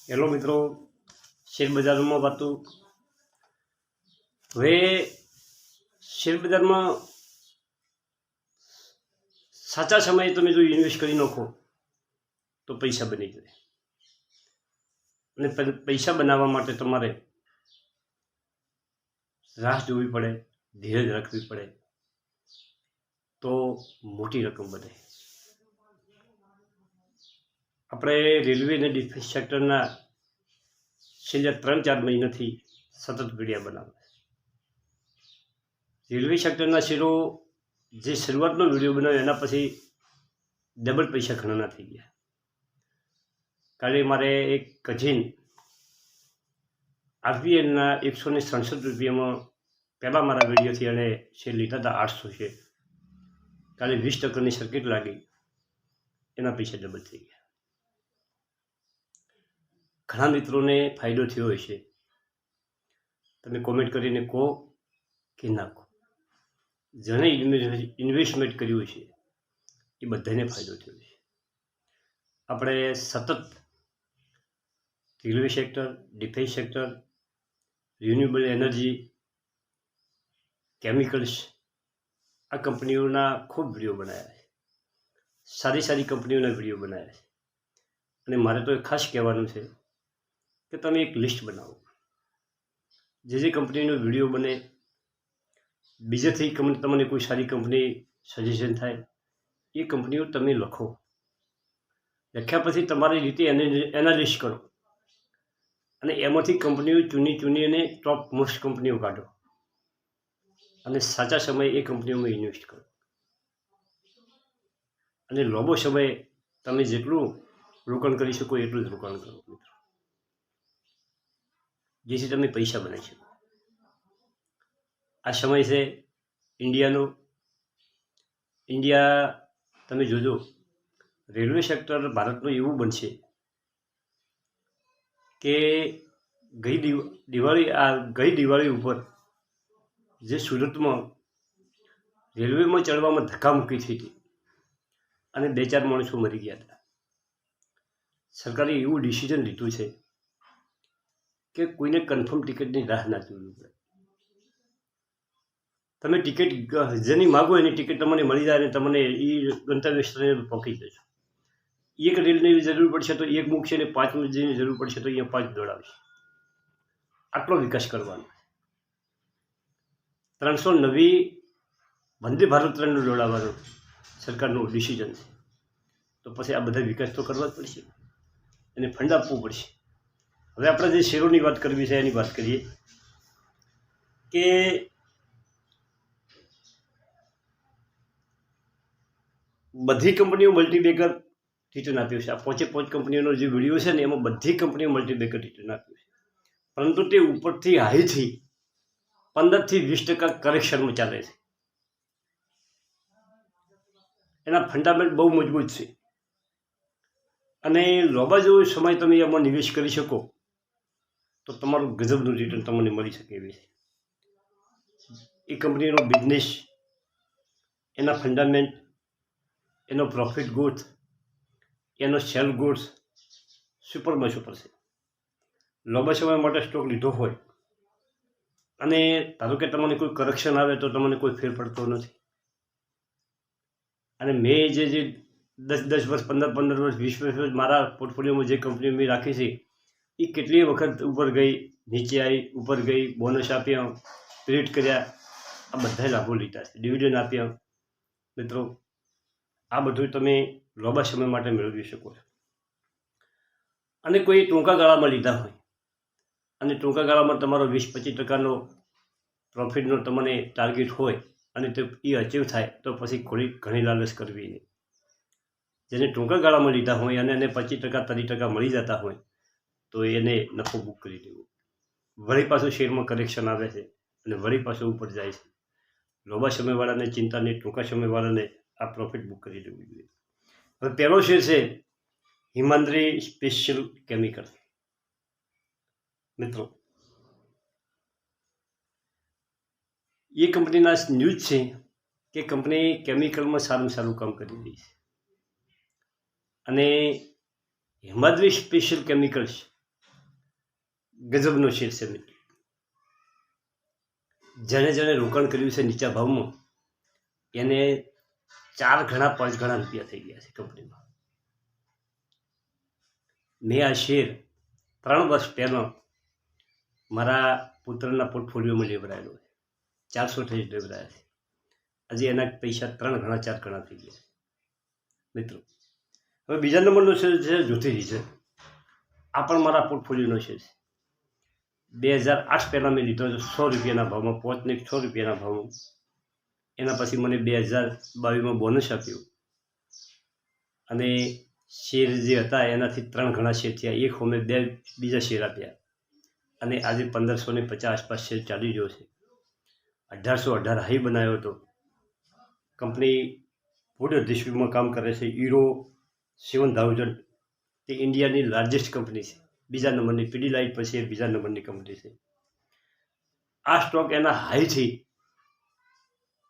Hello મિત્રો, શેરબજારમાં વાતું. હવે શેરબજારમાં સાચા સમયે તમે જો ઇન્વેસ્ટ કરી નાખો તો પૈસા બની જાય. અને પૈસા બનાવવા માટે તમારે રાહ જોવી પડે, ધીરજ રાખવી પડે, તો મોટી રકમ બને. આપણે રેલવે અને ડિફેન્સ સેક્ટરના છેલ્લા 3-4 મહિનાથી સતત વિડીયો બનાવે. રેલવે સેક્ટરના શેરો જે શરૂઆતનો વિડીયો બનાવ્યો એના પછી ડબલ પૈસા ઘણા થઈ ગયા. કાલે મારે એક કઝિન આરપીએલના 167 રૂપિયામાં પહેલાં મારા વિડીયોથી અને શેર લીધા હતા 800 શેર. કાલે 20% સર્કિટ લાગી, એના પૈસા ડબલ થઈ ગયા. ઘણા મિત્રોને ફાયદો થયો હશે. તમે કોમેન્ટ કરીને કહો કે ના કહો. જેણે ઇન્વેસ્ટમેન્ટ કર્યું છે એ બધાને ફાયદો થયો છે. આપણે સતત railway sector, defence sector, renewable energy, chemicals, આ કંપનીઓના ખૂબ વિડીયો બનાવ્યા છે. સારી સારી કંપનીઓના વિડીયો બનાવ્યા છે. અને મારે તો ખાસ કહેવાનું છે કે તમે એક લિસ્ટ બનાવો. જે કંપનીનો વિડીયો બને, બીજેથી તમને કોઈ સારી કંપની સજેશન થાય, એ કંપનીઓ તમે લખો. લખ્યા પછી તમારી રીતે એનાલિસ કરો અને એમાંથી કંપનીઓ ચૂની અને ટોપ મોસ્ટ કંપનીઓ કાઢો અને સાચા સમયે એ કંપનીઓમાં ઇન્વેસ્ટ કરો. અને લાંબો સમય તમે જેટલું રોકાણ કરી શકો એટલું જ રોકાણ કરો મિત્રો, જેથી તમે પૈસા બનાવી શકો. આ સમય છે ઇન્ડિયાનો. ઇન્ડિયા તમે જોજો, રેલવે સેક્ટર ભારતનું એવું બનશે કે ગઈ દિવાળી ઉપર જે સુરતમાં રેલવેમાં ચડવામાં ધક્કામુક્કી થઈ હતી અને 2-4 માણસો મરી ગયા હતા. સરકારે એવું ડિસિઝન લીધું છે કે કોઈને કન્ફર્મ ટિકિટની રાહ ના જોવી પડે. તમે ટિકિટ જેની માગો એની ટિકિટ તમને મળી જાય અને તમને એ ગંતવ્ય સ્થળે પહોંચી જશો. એક રેલની જરૂર પડશે તો એક મૂકશે અને 5 મિનિટની જરૂર પડશે તો અહીંયા 5 દોડાવશે. આટલો વિકાસ કરવાનો. 309 વંદે ભારત ટ્રેન દોડાવવાનો સરકારનું ડિસિઝન છે. તો પછી આ બધા વિકાસ તો કરવા જ પડશે, એને ફંડ આપવું પડશે. હવે આપણે જે શેરોની વાત કરવી છે એની વાત કરીએ કે બધી કંપનીઓ મલ્ટીબેગર રિટર્ન આપ્યું છે. આ 5 કંપનીઓનો જે વિડીયો છે ને એમાં બધી કંપનીઓ મલ્ટીબેગર રિટર્ન આપ્યું છે. પરંતુ તે ઉપરથી હાઈથી 15% થી 20% કરેક્શનમાં ચાલે છે. એના ફંડામેન્ટ બહુ મજબૂત છે અને લાંબા જેવો સમય તમે એમાં નિવેશ કરી શકો તો તમારું ગજબનું રિટર્ન તમને મળી શકે એવી છે. એ કંપનીનો બિઝનેસ, એના ફંડામેન્ટ, એનો પ્રોફિટ ગ્રોથ, એનો સેલ ગ્રોથ સુપરમાં સુપર છે. લાંબા સમય માટે સ્ટોક લીધો હોય અને ધારો કે તમને કોઈ કરેક્શન આવે તો તમને કોઈ ફેર પડતો નથી. અને મેં જે 10 વર્ષ, 15 વર્ષ, 20 વર્ષ મારા પોર્ટફોલિયોમાં જે કંપનીઓ મેં રાખી છે એ કેટલીય વખત ઉપર ગઈ, નીચે આવી, ઉપર ગઈ, બોનસ આપ્યા, પ્રિન્ટ કર્યા, આ બધા લાભો લીધા છે, ડિવિડન્ડ આપ્યા. મિત્રો, આ બધું તમે લાંબા સમય માટે મેળવી શકો છો. અને કોઈ ટૂંકા ગાળામાં લીધા હોય અને ટૂંકા ગાળામાં તમારો 20-25% પ્રોફિટનો તમને ટાર્ગેટ હોય અને તે એ અચીવ થાય તો પછી ઘણી લાલચ કરવી નહીં. જેને ટૂંકા ગાળામાં લીધા હોય અને એને 25%-30% મળી જતા હોય તો એને નફો બુક કરી દેવો. વળી પાછું શેરમાં કરેક્શન આવે છે અને વળી પાછું ઉપર જાય છે. લાંબા સમયવાળાને ચિંતા નહીં, ટૂંકા સમયવાળાને આ પ્રોફિટ બુક કરી દેવું જોઈએ. હવે પહેલો શેર છે હિમાંદ્રી સ્પેશિયલ કેમિકલ. મિત્રો, એ કંપનીના ન્યૂઝ છે કે કંપની કેમિકલમાં સારું કામ કરી રહી છે. અને હિમાંદ્રી સ્પેશિયલ કેમિકલ્સ ગજબનો શેર છે મિત્રો. જેણે જેણે રોકાણ કર્યું છે નીચા ભાવમાં એને 4 ગણા 5 ગણા રૂપિયા થઈ ગયા છે કંપનીમાં. મેં આ શેર 3 વર્ષ પહેલાં મારા પુત્રના પોર્ટફોલિયોમાં લેવડાયેલો છે. 400 લેવડાયા છે. આજે એના પૈસા 3 ગણા 4 ગણા થઈ ગયા છે મિત્રો. હવે બીજા નંબરનો શેર છે જ્યોતિ ડીઝલ. આ પણ મારા પોર્ટફોલિયોનો શેર છે. 2008 પહેલાં મેં લીધો હતો 100 રૂપિયાના ભાવમાં, 5 ને 6 રૂપિયાના ભાવમાં. એના પછી મને 2022માં બોનસ આપ્યું અને શેર જે હતા એનાથી 3 ગણા શેર થયા. એક હોમે 2 બીજા શેર આપ્યા અને આજે 1550 આસપાસ શેર ચાલી રહ્યો છે. 1818 હાઈ બનાવ્યો હતો. કંપની ફૂડ ઇન્ડસ્ટ્રીમાં કામ કરે છે. યુરો 7000 તે ઇન્ડિયાની લાર્જેસ્ટ કંપની છે. બીજા નંબરની પીડીલાઇટ પછી બીજા નંબરની કંપની છે. આ સ્ટોક એના હાઈથી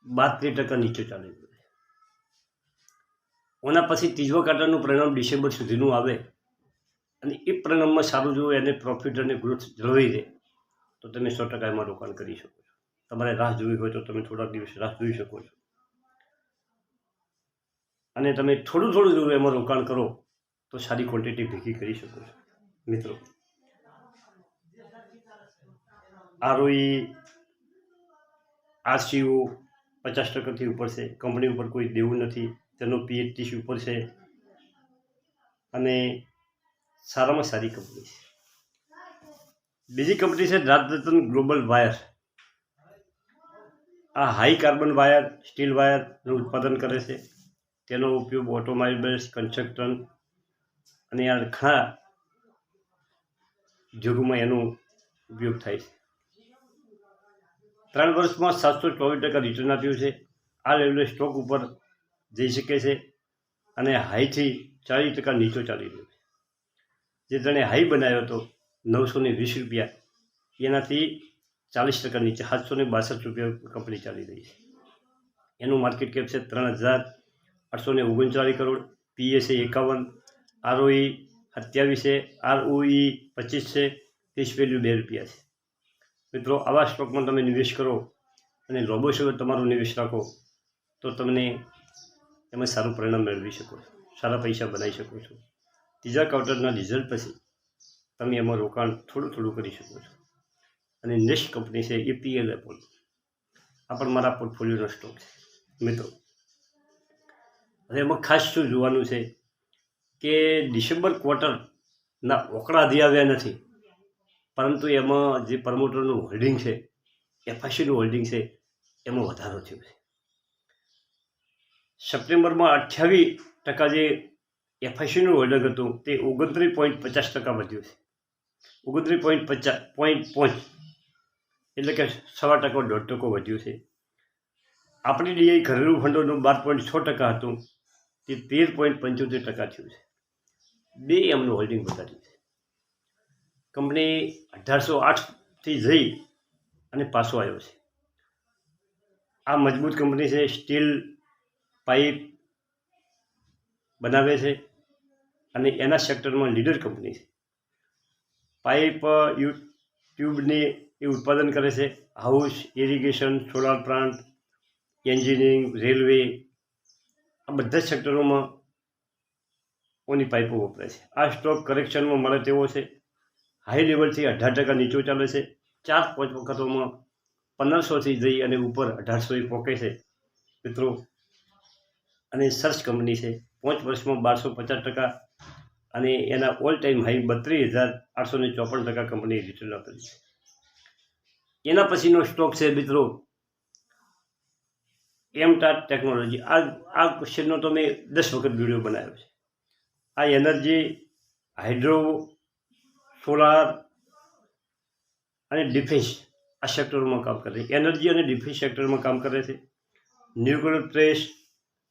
32% નીચે ચાલી ગયો છે. ઓના પછી ત્રીજો ક્વાર્ટરનું પરિણામ ડિસેમ્બર સુધીનું આવે અને એ પરિણામમાં સારું જો એને પ્રોફિટ અને ગ્રોથ જળવાઈ રહે તો તમે 100% એમાં રોકાણ કરી શકો છો. તમારે રાહ જોવી હોય તો તમે થોડાક દિવસ રાહ જોઈ શકો છો અને તમે થોડું થોડું જો એમાં રોકાણ કરો તો સારી ક્વોન્ટિટી ભેગી કરી શકો છો મિત્રો. આરઓઈ આરસીઓ 50%થી ઉપર છે. કંપની ઉપર કોઈ દેવું નથી. તેનો પીએચ ઉપર છે અને સારામાં સારી કંપની છે. બીજી કંપની છે રાજરતન ગ્લોબલ વાયર. આ હાઈ કાર્બન વાયર, સ્ટીલ વાયરનું ઉત્પાદન કરે છે. તેનો ઉપયોગ ઓટોમોબાઇલ્સ, કન્સ્ટ્રક્શન અને આ ઘણા ઉદ્યોગોમાં એનો ઉપયોગ થાય છે. 3 વર્ષમાં 724% રિટર્ન આપ્યું છે. આ લેવલે સ્ટોક ઉપર જઈ શકે છે અને હાઈથી 40% નીચો ચાલી રહ્યો છે. જે તેણે હાઈ બનાવ્યો હતો 920 રૂપિયા એનાથી 40% નીચે 762 રૂપિયા કંપની ચાલી રહી છે. એનું માર્કેટ કેપ છે 3839 કરોડ. પીએસએ 51, આરઓઈ 27 છે, આરઓઈ 25 છે, ફેસ વેલ્યુ 2 રૂપિયા છે. મિત્રો આવા સ્ટોકમાં તમે નિવેશ કરો અને રોબોસ્ટમાં તમારો નિવેશ રાખો તો તમને એમાં સારું પરિણામ મેળવી શકો છો, સારા પૈસા બનાવી શકો છો. ત્રીજા ક્વાર્ટરના રિઝલ્ટ પછી તમે એમાં રોકાણ થોડું થોડું કરી શકો છો. અને નેક્સ્ટ કંપની છે એપીએલ એપોલો. આ પણ મારા પોર્ટફોલિયોનો સ્ટોક છે મિત્રો. હવે એમાં ખાસ શું જોવાનું છે કે ડિસેમ્બર ક્વાર્ટરના ઓકળા હજી આવ્યા નથી, પરંતુ એમાં જે પ્રમોટરનું હોલ્ડિંગ છે, એફઆઈસીનું હોલ્ડિંગ છે, એમાં વધારો થયો છે. સપ્ટેમ્બરમાં 28% જે એફઆઈસીનું હોલ્ડિંગ હતું તે 29.50% વધ્યું છે. 29.5 એટલે કે 1.25% 1.5% વધ્યું છે. આપણી ડીઆઈ ઘરેલું ફંડોનું 12.6% હતું તે 13.75% થયું છે. 2 એમનું હોલ્ડિંગ વધાર્યું છે. કંપની 1808થી જઈ અને પાછો આવ્યો છે. આ મજબૂત કંપની છે. સ્ટીલ પાઇપ બનાવે છે અને એના સેક્ટરમાં લીડર કંપની છે. પાઇપ ટ્યુબની એ ઉત્પાદન કરે છે. House, irrigation, solar plant, engineering, railway આ બધા સેક્ટરોમાં ઓની પાઇપો વપરાય છે. આ સ્ટોક કરેક્શનમાં મળે તેવો છે. હાઈ લેવલથી 18% નીચો ચાલે છે. 4-5 વખતોમાં 1500થી જઈ અને ઉપર 1800 પહોંચે છે મિત્રો. અને સર્ચ કંપની છે. 5 વર્ષમાં 1250% અને એના all time high 32,854% company return આપેલી છે. એના પછીનો સ્ટોક છે મિત્રો એમટાર ટેકનોલોજી. આ ક્વેશ્ચનનો તો મેં 10 વખત વિડીયો બનાવ્યો છે. આ એનર્જી, હાઇડ્રો, સોલાર અને ડિફેન્સ આ સેક્ટરોમાં કામ કરે છે. એનર્જી અને ડિફેન્સ સેક્ટરમાં કામ કરે છે. ન્યુક્લિયર ટ્રેસ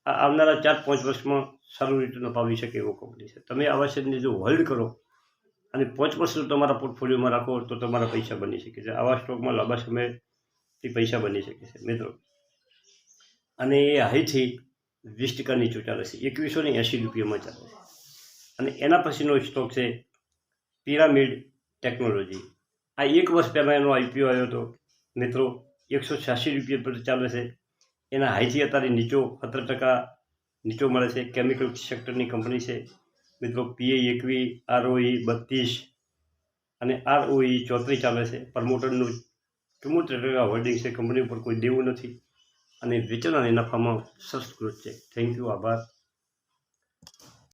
આ આવનારા 4-5 વર્ષમાં સારું રિટર્ન અપાવી શકે એવો કંપની છે. તમે આવા શેરને જો હોલ્ડ કરો અને 5 વર્ષ તમારા પોર્ટફોલિયોમાં રાખો તો તમારા પૈસા બની શકે છે. આવા સ્ટોકમાં લાંબા સમયથી પૈસા બની શકે છે મિત્રો. અને એ હાઈથી 20% નીચું ચાલે છે. 2180 રૂપિયામાં ચાલે છે. અને એના પછીનો સ્ટોક છે પિરામિડ ટેકનોલોજી. આ 1 વર્ષ પહેલાં એનો IPO આવ્યો હતો મિત્રો, 186 રૂપિયા પર ચાલે છે. એના હાઈથી અત્યારે નીચો 17% નીચો મળે છે. કેમિકલ સેક્ટરની કંપની છે મિત્રો. PE 21, ROE 32 અને ROE 34 ચાલે છે. પ્રમોટરનું 74% હોલ્ડિંગ છે. કંપની ઉપર કોઈ દેવું નથી અને વેચાણ અને નફામાં સરસ ગ્રોથ છે. થેન્ક યુ, આભાર.